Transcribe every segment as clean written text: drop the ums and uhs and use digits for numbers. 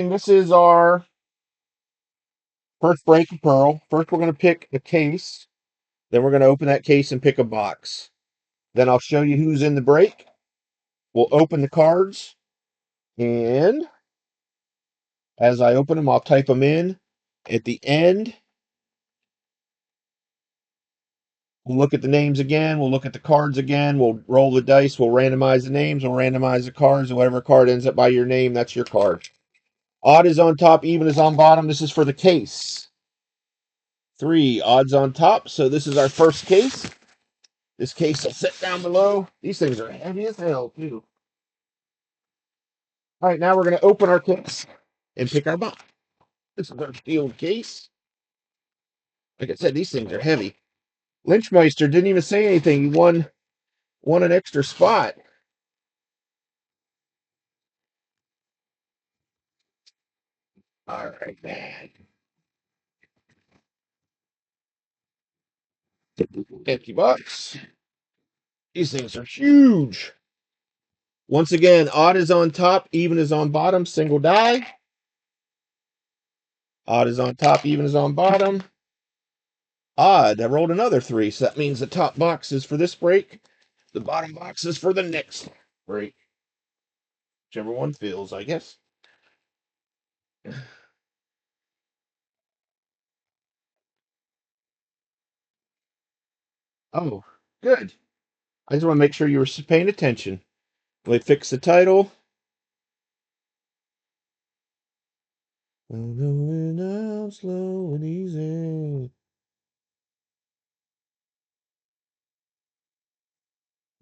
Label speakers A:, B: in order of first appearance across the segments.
A: And this is our first break of Pearl. First, we're going to pick a case. Then we're going to open that case and pick a box. Then I'll show you who's in the break. We'll open the cards. And as I open them, I'll type them in. At the end, we'll look at the names again. We'll look at the cards again. We'll roll the dice. We'll randomize the names. We'll randomize the cards. And whatever card ends up by your name, that's your card. Odd is on top, even is on bottom. This is for the case. 3 odds on top. So this is our first case. This case will sit down below. These things are heavy as hell, too. All right, now we're going to open our case and pick our box. This is our sealed case. Like I said, these things are heavy. Lynchmeister didn't even say anything. He won an extra spot. All right, man. $50. These things are huge. Once again, odd is on top, even is on bottom, single die. Odd is on top, even is on bottom. Odd, I rolled another 3, so that means the top box is for this break. The bottom box is for the next break. Whichever one feels, I guess. Oh, good. I just want to make sure you were paying attention. Let me fix the title. I'm going out slow and easy.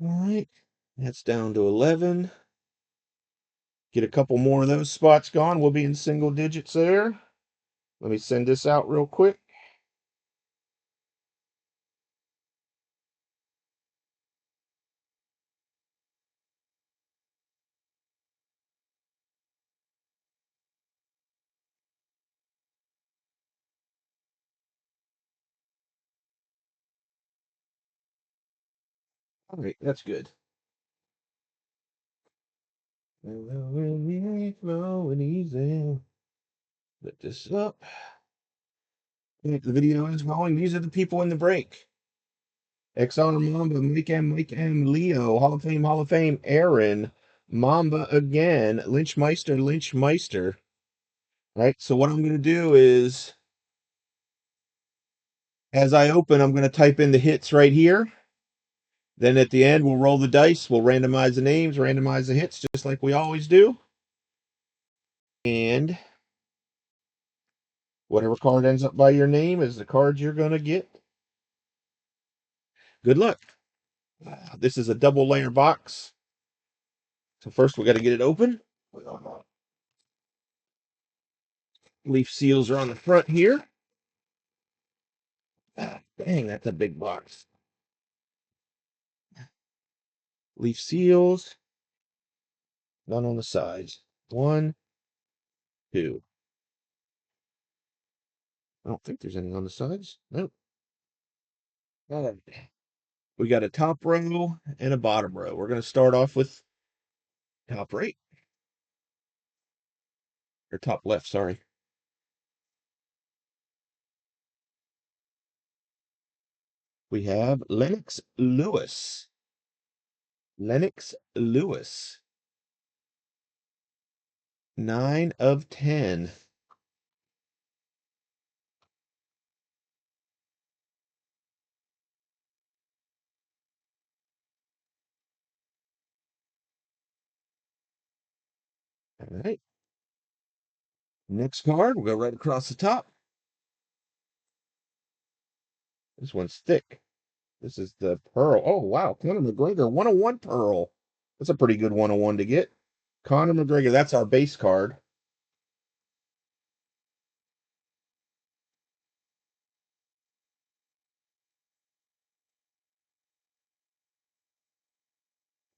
A: All right, that's down to 11. Get a couple more of those spots gone. We'll be in single digits there. Let me send this out real quick. All right, that's good. Flowing easy. Put this up. The video is going. These are the people in the break. Exxon Mamba, Mike M, Leo, Hall of Fame, Aaron, Mamba again, Lynchmeister. Right. So what I'm going to do is, as I open, I'm going to type in the hits right here. Then at the end, we'll roll the dice. We'll randomize the names, randomize the hits, just like we always do. And whatever card ends up by your name is the card you're going to get. Good luck. This is a double layer box. So first we got to get it open. Leaf seals are on the front here. Dang, that's a big box. Leaf seals. None on the sides. 1, 2. I don't think there's anything on the sides. Nope. We got a top row and a bottom row. We're going to start off with top right. Or top left, sorry. We have Lennox Lewis. Lennox Lewis. 9 of 10. All right. Next card, we'll go right across the top. This one's thick. This is the Pearl. Oh, wow. Conor McGregor, 101 Pearl. That's a pretty good 101 to get. Conor McGregor, that's our base card.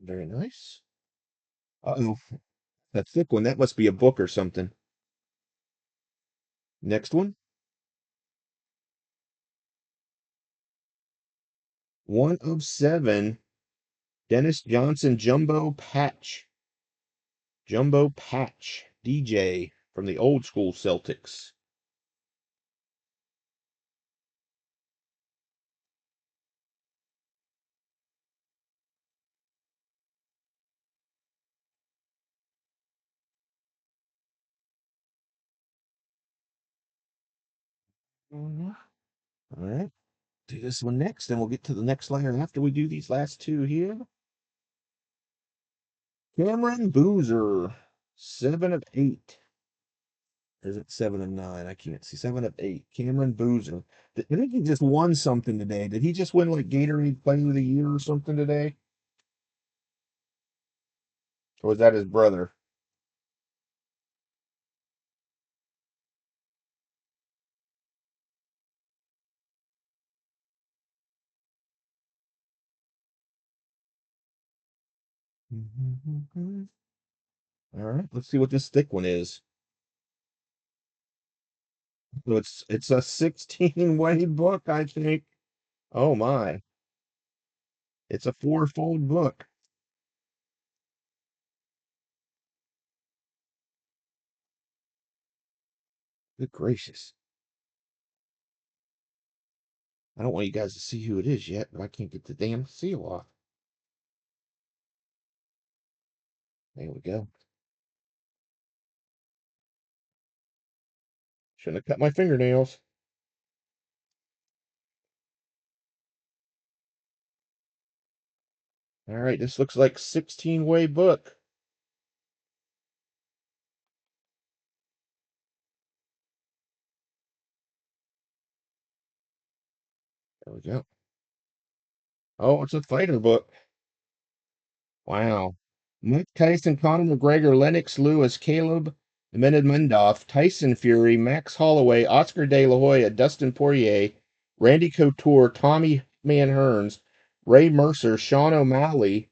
A: Very nice. Uh-oh. That thick one, that must be a book or something. Next one. 1 of 7. Dennis Johnson Jumbo Patch. Jumbo Patch. DJ. from the old school Celtics. Mhm. All right. Do this one next, then we'll get to the next layer after we do these last two here. Cameron Boozer, 7 of 8. Or is it 7 of 9? I can't see. 7 of 8. Cameron Boozer. I think he just won something today. Did he just win like Gatorade Player of the Year or something today? Or was that his brother? All right, let's see what this thick one is. So it's a 16 weight book, I think. Oh my. It's a four-fold book. Good gracious. I don't want you guys to see who it is yet, but I can't get the damn seal off. There we go. Shouldn't have cut my fingernails. All right, this looks like 16-way book. There we go. Oh, it's a fighter book. Wow. Mike Tyson, Conor McGregor, Lennox Lewis, Caleb Menedmundov, Tyson Fury, Max Holloway, Oscar De La Hoya, Dustin Poirier, Randy Couture, Tommy Man Hearns, Ray Mercer, Sean O'Malley,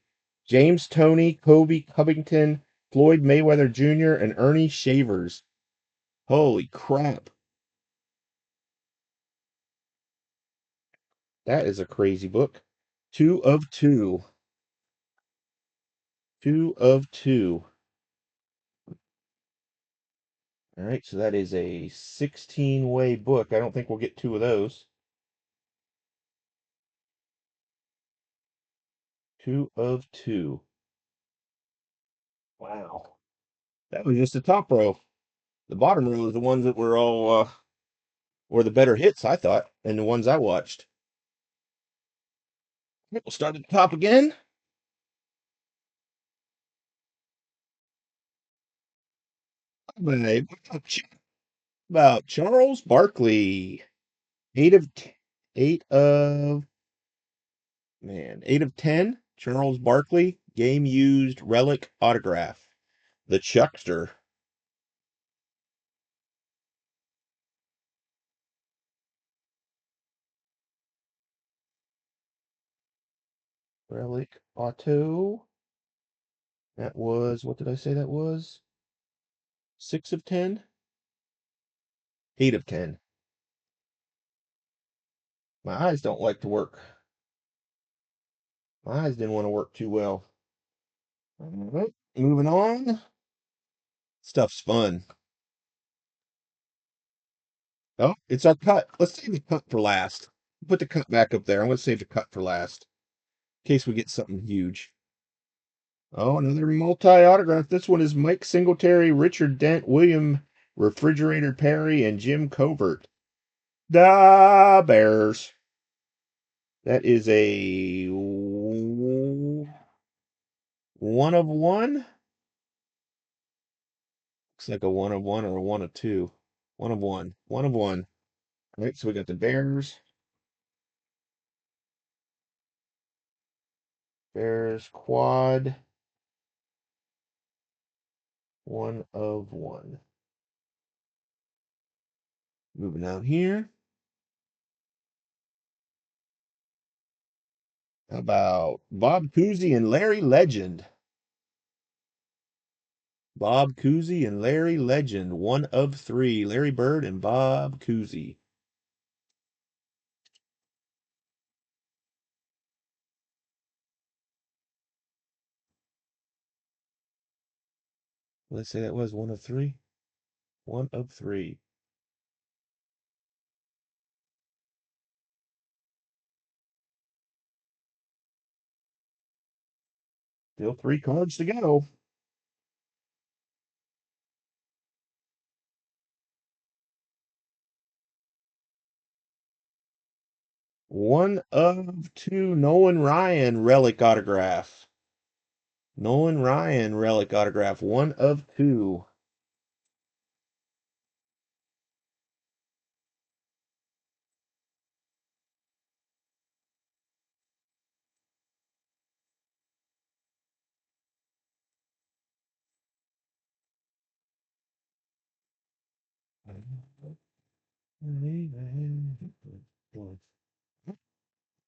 A: James Toney, Kobe Covington, Floyd Mayweather Jr., and Ernie Shavers. Holy crap. That is a crazy book. 2 of 2. 2 of 2. All right, so that is a 16-way book. I don't think we'll get two of those. 2 of 2. Wow. That was just the top row. The bottom row is the ones that were all were the better hits, I thought, and the ones I watched. We'll start at the top again. About, about Charles Barkley. 8 of 8 of 10. Charles Barkley, game used relic autograph. The Chuckster. Relic auto. That was, what did I say that was? 6 of 10? 8 of 10. My eyes don't like to work. My eyes didn't want to work too well. All right, moving on. Stuff's fun. Oh, it's our cut. Let's save the cut for last. Put the cut back up there. I'm going to save the cut for last in case we get something huge. Oh, another multi-autograph. This one is Mike Singletary, Richard Dent, William Refrigerator Perry, and Jim Covert. Da Bears. That is a 1 of 1. Looks like a 1 of 1 or a 1 of 2. 1 of 1. 1 of 1. All right, so we got the Bears. Bears quad. 1 of 1. Moving down here. How about Bob Cousy and Larry Legend? Bob Cousy and Larry Legend. 1 of 3. Larry Bird and Bob Cousy. Let's say that was 1 of 3. 1 of 3. Still 3 cards to go. 1 of 2. Nolan Ryan relic autograph. Nolan Ryan relic autograph. 1 of 2.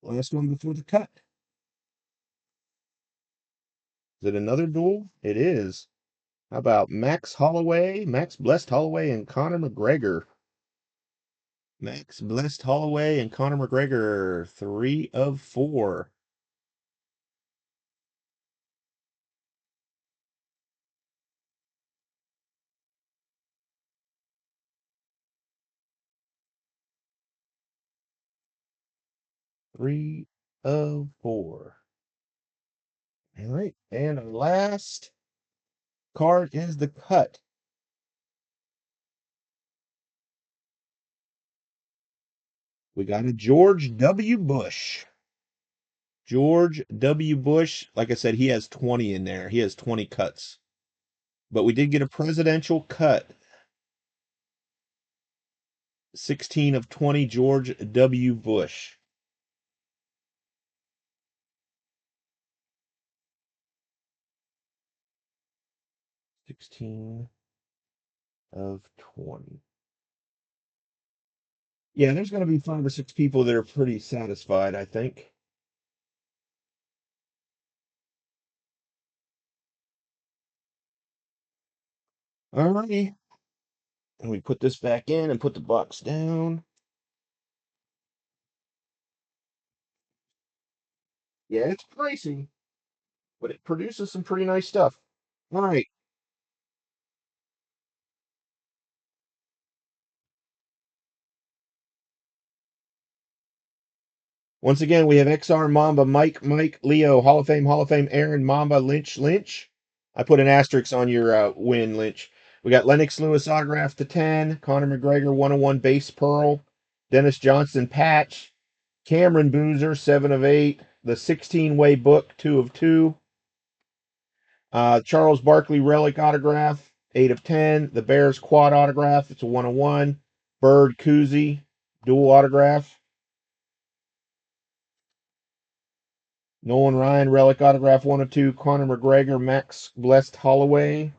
A: Last one before the cut. Is it another duel? It is. How about Max Holloway, Max Blessed Holloway, and Conor McGregor? Max Blessed Holloway and Conor McGregor, 3 of 4. Three of 4. All right, and our last card is the cut. We got a George W. Bush. George W. Bush, like I said, he has 20 in there. He has 20 cuts. But we did get a presidential cut. 16 of 20, George W. Bush. $16 of 20. Yeah, there's going to be 5 or 6 people that are pretty satisfied, I think. All righty. And we put this back in and put the box down. Yeah, it's pricey, but it produces some pretty nice stuff. All right. Once again, we have XR Mamba, Mike, Leo, Hall of Fame, Aaron, Mamba, Lynch. I put an asterisk on your win, Lynch. We got Lennox Lewis autograph to 10, Conor McGregor 101 base pearl, Dennis Johnson patch, Cameron Boozer 7 of 8, the 16-way book 2 of 2, Charles Barkley relic autograph 8 of 10, the Bears quad autograph, it's a 101, Bird Koozie dual autograph. Nolan Ryan, relic autograph 1 of 2. Conor McGregor, Max Blessed Holloway,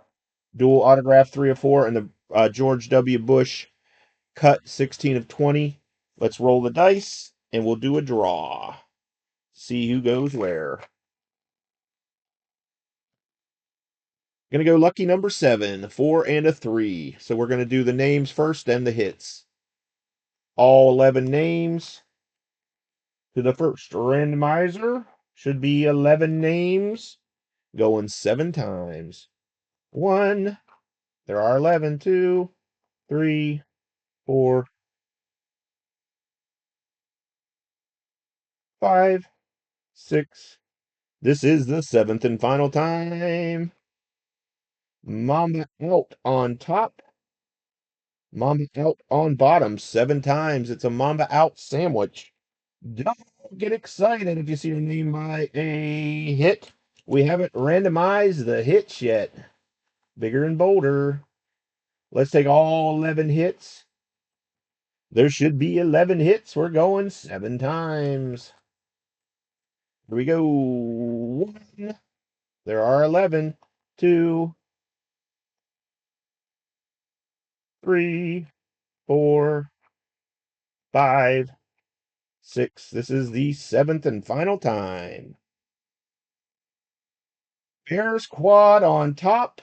A: dual autograph 3 of 4. And the George W. Bush cut 16 of 20. Let's roll the dice and we'll do a draw. See who goes where. Gonna go lucky number 7, 4 and a 3. So we're gonna do the names first, then the hits. All 11 names to the first randomizer. Should be 11 names going 7 times. 1. There are 11. 2, 3, 4, 5, 6. This is the 7th and final time. Mama out on top. Mama out on bottom 7 times. It's a Mamba out sandwich. Don't get excited if you see your name by a hit. We haven't randomized the hits yet. Bigger and bolder. Let's take all 11 hits. There should be 11 hits. We're going 7 times. Here we go. 1. There are 11. 2, 3, 4, 5, 6. This is the 7th and final time. Bears quad on top.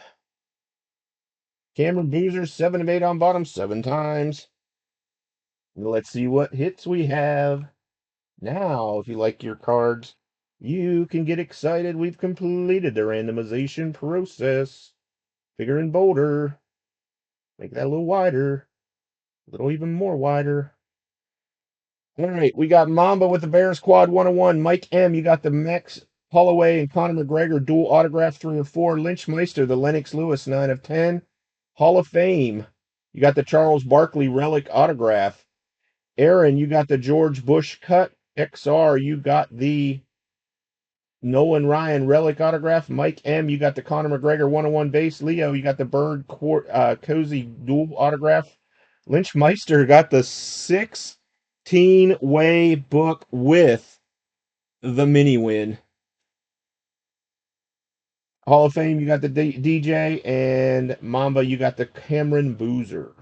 A: Cameron Boozer, 7 of 8 on bottom, 7 times. Let's see what hits we have. Now, if you like your cards, you can get excited. We've completed the randomization process. Bigger and bolder. Make that a little wider. A little even more wider. All right, we got Mamba with the Bears Quad 101. Mike M, you got the Max Holloway and Conor McGregor dual autograph 3 of 4. Lynch Meister, the Lennox Lewis 9 of 10. Hall of Fame, you got the Charles Barkley relic autograph. Aaron, you got the George Bush cut. XR, you got the Nolan Ryan relic autograph. Mike M, you got the Conor McGregor 101 base. Leo, you got the Bird Cozy dual autograph. Lynch Meister got the 16-way book with the mini win. Hall of Fame, you got the DJ, and Mamba, you got the Cameron Boozer.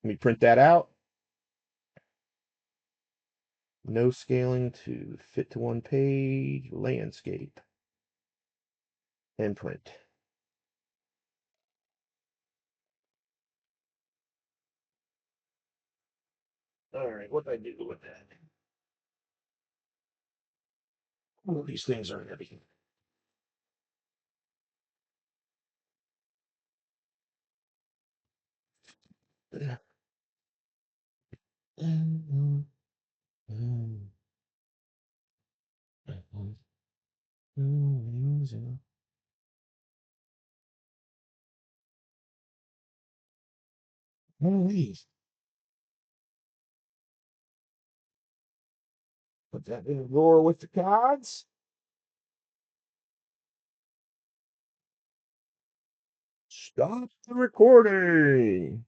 A: Let me print that out. No scaling to fit to one page. Landscape. And print. All right, what did I do with that? All these things are heavy. Put that in the drawer with the cards. Stop the recording.